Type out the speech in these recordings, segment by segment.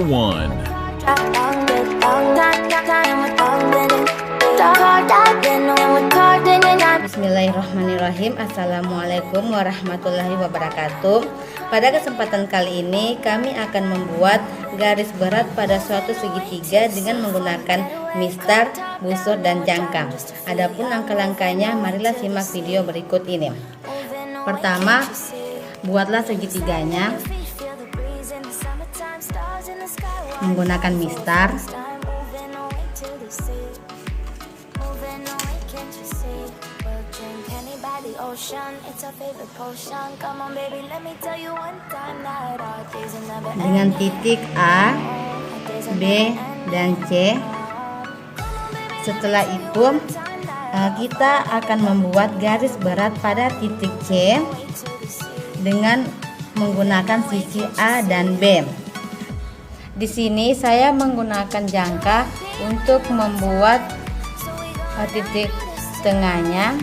1. Bismillahirrahmanirrahim. Assalamualaikum warahmatullahi wabarakatuh. Pada kesempatan kali ini kami akan membuat garis berat pada suatu segitiga dengan menggunakan mistar, busur, dan jangka. Adapun langkah-langkahnya, marilah simak video berikut ini. Pertama, buatlah segitiganya menggunakan mistar. Dengan titik A, B, dan C. Setelah itu kita akan membuat garis berat pada titik C dengan menggunakan sisi A dan B. Di sini saya menggunakan jangka untuk membuat titik tengahnya.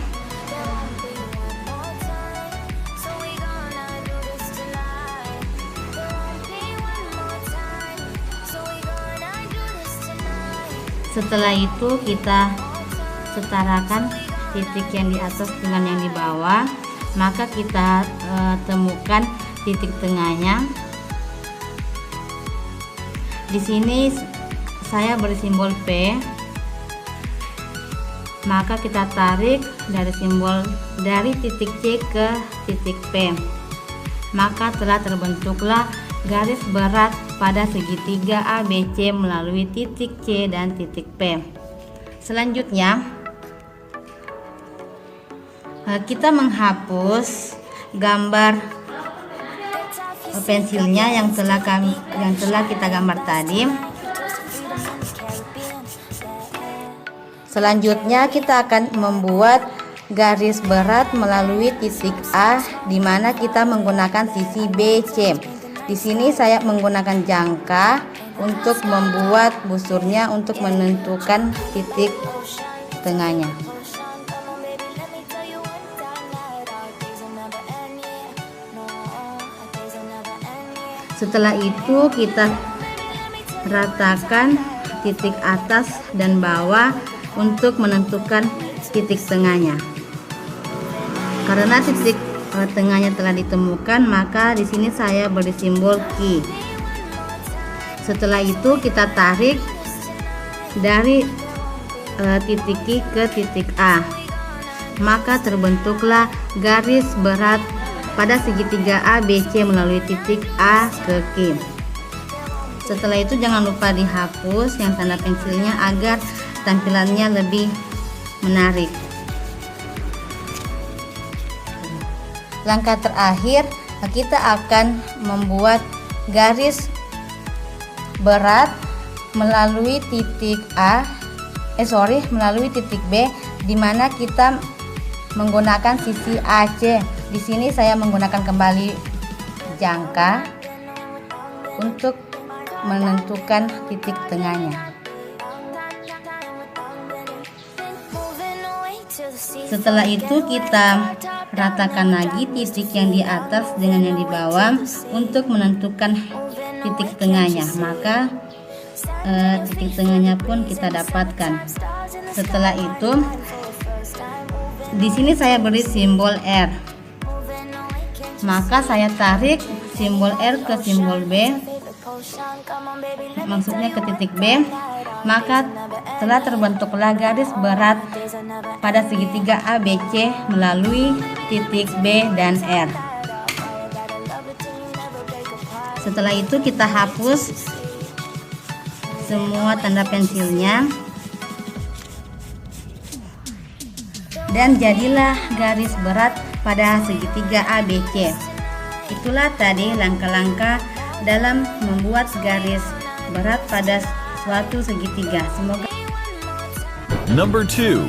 Setelah itu kita setarakan titik yang di atas dengan yang di bawah, maka kita temukan titik tengahnya. Di sini saya beri simbol P, maka kita tarik dari titik C ke titik P, maka telah terbentuklah garis berat pada segitiga ABC melalui titik C dan titik P. Selanjutnya kita menghapus gambar pensilnya yang telah kita gambar tadi. Selanjutnya kita akan membuat garis berat melalui titik A, di mana kita menggunakan sisi BC. Di sini saya menggunakan jangka untuk membuat busurnya untuk menentukan titik tengahnya. Setelah itu kita ratakan titik atas dan bawah untuk menentukan titik tengahnya. Karena titik tengahnya telah ditemukan, maka di sini saya beri simbol Q. Setelah itu kita tarik dari titik Q ke titik A, maka terbentuklah garis berat pada segitiga ABC melalui titik A ke Q. Setelah itu jangan lupa dihapus yang tanda pensilnya agar tampilannya lebih menarik. Langkah terakhir, kita akan membuat garis berat melalui titik melalui titik B, di mana kita menggunakan sisi AC. Di sini saya menggunakan kembali jangka untuk menentukan titik tengahnya. Setelah itu kita ratakan lagi titik yang di atas dengan yang di bawah untuk menentukan titik tengahnya, maka titik tengahnya pun kita dapatkan. Setelah itu di sini saya beri simbol R, maka saya tarik simbol R ke simbol B, maksudnya ke titik B, maka telah terbentuklah garis berat pada segitiga ABC melalui titik B dan R. Setelah itu kita hapus semua tanda pensilnya dan jadilah garis berat pada segitiga ABC. Itulah tadi langkah-langkah dalam membuat garis berat pada suatu segitiga. Semoga. Number 2.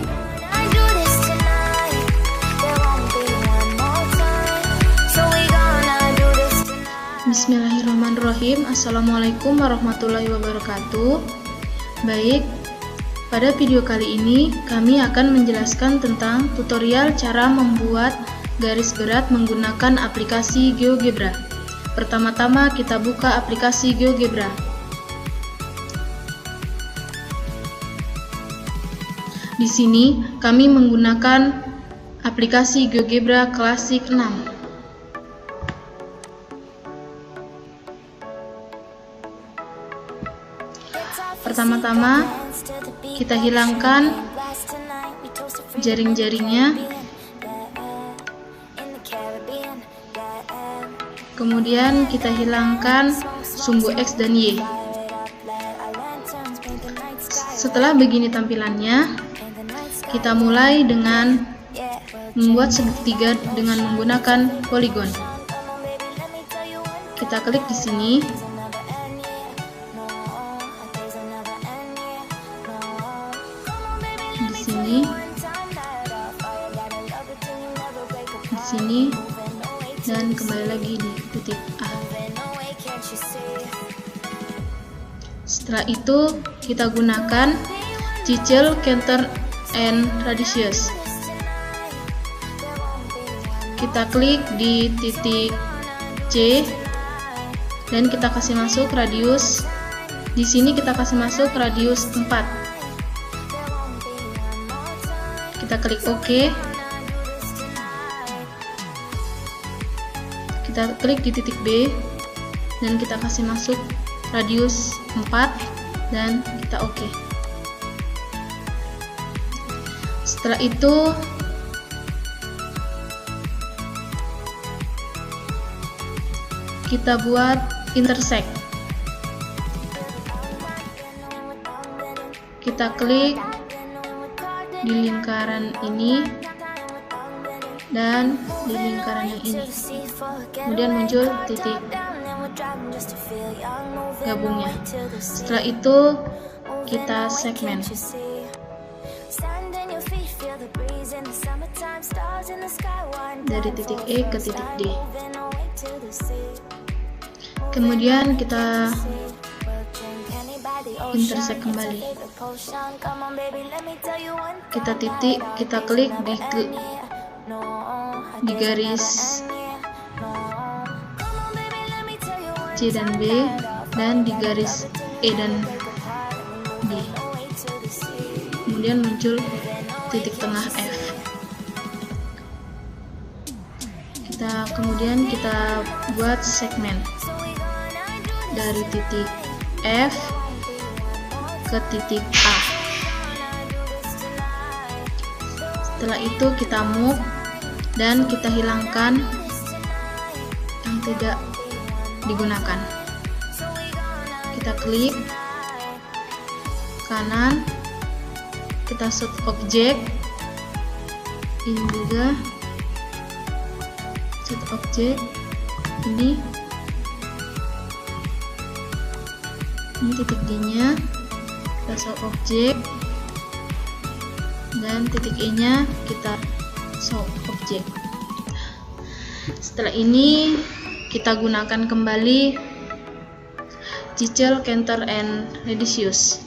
Bismillahirrahmanirrahim. Assalamualaikum warahmatullahi wabarakatuh. Baik, pada video kali ini kami akan menjelaskan tentang tutorial cara membuat garis berat menggunakan aplikasi GeoGebra. Pertama-tama kita buka aplikasi GeoGebra. Di sini kami menggunakan aplikasi GeoGebra Classic 6. Pertama-tama kita hilangkan jaring-jaringnya, kemudian kita hilangkan sumbu X dan Y. Setelah begini tampilannya, kita mulai dengan membuat segitiga dengan menggunakan poligon. Kita klik di sini. Di sini dan kembali lagi di titik A. Setelah itu kita gunakan chisel, counter, and radius. Kita klik di titik C dan kita kasih masuk radius. Di sini kita kasih masuk radius 4. Kita klik OK. Kita klik di titik B dan kita kasih masuk radius 4 dan kita OK. Setelah itu kita buat intersect. Kita klik di lingkaran ini dan di lingkaran yang ini, kemudian muncul titik gabungnya. Setelah itu kita segmen dari titik E ke titik D, kemudian kita intersect kembali. Kita titik, kita klik di garis C dan B dan di garis E dan D, kemudian muncul titik tengah F. Kemudian kita buat segmen dari titik F ke titik A. Setelah itu kita move dan kita hilangkan yang tidak digunakan. Kita klik kanan, kita set objek, ini juga set objek, ini titik D nya, kita set objek, dan titik E nya kita set objek. Setelah ini kita gunakan kembali chisel, counter, and radius.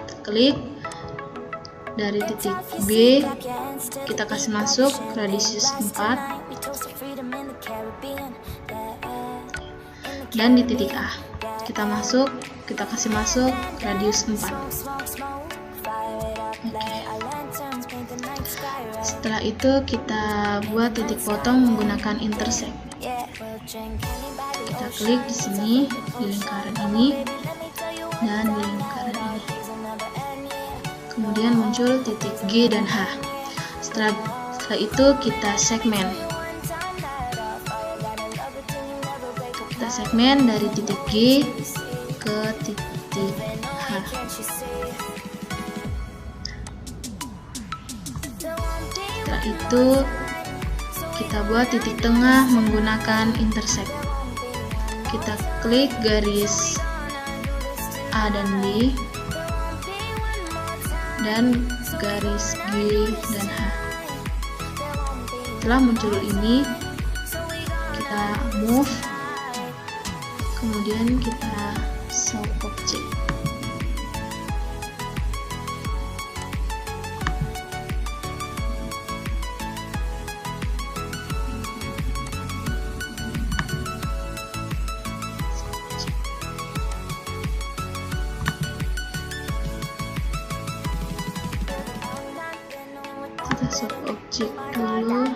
Kita klik dari titik B, kita kasih masuk radius 4 dan di titik A kita kasih masuk radius 4. Setelah itu kita buat titik potong menggunakan intersect. Kita klik di sini, di lingkaran ini dan di lingkaran ini, kemudian muncul titik G dan H. Setelah itu kita segmen. Kita segmen dari titik G ke titik H. Setelah itu kita buat titik tengah menggunakan intersect. Kita klik garis A dan D dan garis G dan H. Setelah muncul ini, kita move, kemudian kita show object. masuk objek dulu.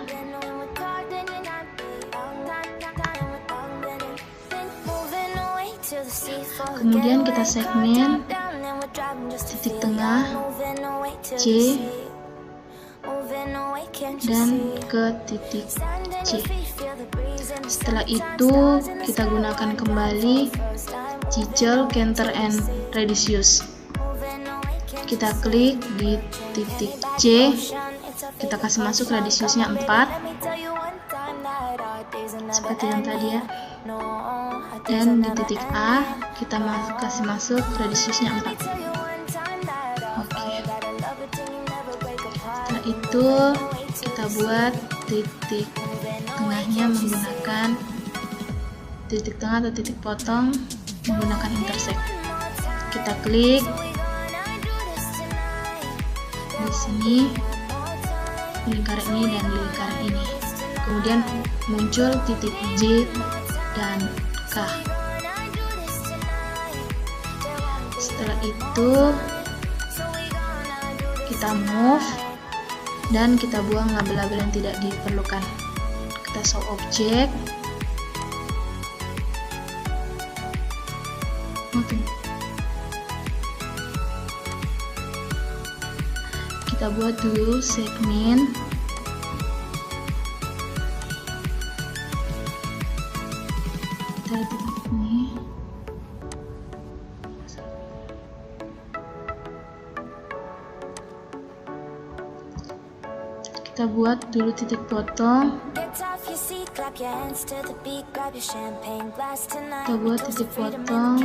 Kemudian kita segmen titik tengah C dan ke titik C. Setelah itu kita gunakan kembali chisel, canter, and radius. Kita klik di titik C, kita kasih masuk radiusnya 4 seperti yang tadi ya. Dan di titik A kita kasih masuk radiusnya 4. Oke. Setelah itu kita buat titik tengahnya menggunakan titik tengah atau titik potong menggunakan intersect. Kita klik di sini lingkaran ini dan lingkaran ini. Kemudian muncul titik J dan K. Setelah itu kita move dan kita buang label-label yang tidak diperlukan. Kita show objek. Kita buat dulu segmen. Kita titik ini. Kita buat dulu titik potong. Kita buat titik potong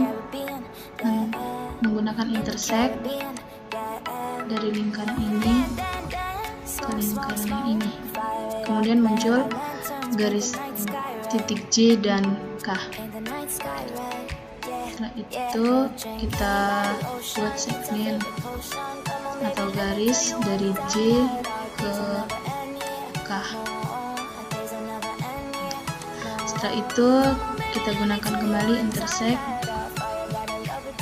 menggunakan intersect dari lingkaran ini ke lingkaran yang ini. Kemudian muncul garis titik J dan K. Setelah itu kita buat segmen atau garis dari J ke K. Setelah itu kita gunakan kembali intersect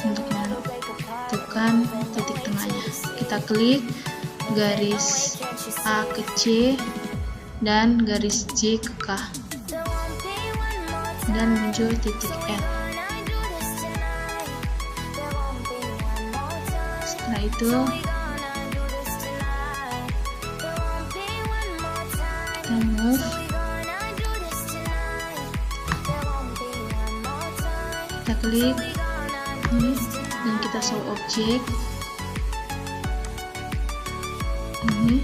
untuk menentukan titik tengahnya. Kita klik garis A ke C dan garis J ke K dan muncul titik F. Setelah itu kita move, kita klik ini dan kita show objek ini,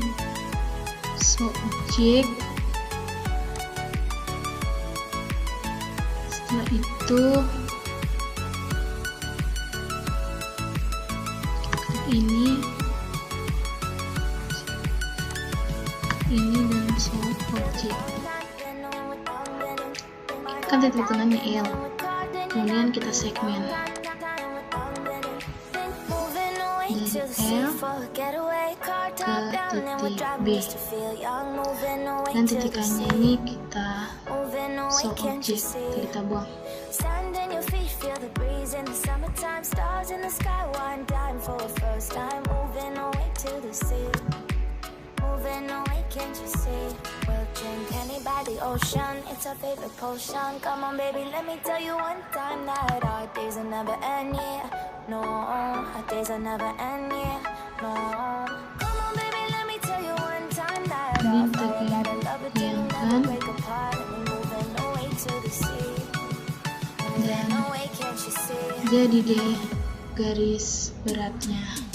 show objek. Setelah itu ini dan show objek. Kan titik tengahnya L. Kemudian kita segmen dari L ke titik B dan titikannya ini kita show objek, kita buang. Ocean, it's our favorite potion. Come on, baby, let me tell you one time that our days will never end, yeah. No, our days will never end, yeah. No, come on, baby, let me tell you one time that our love will never break apart. We're moving away to the sea. Dan jadi deh garis beratnya.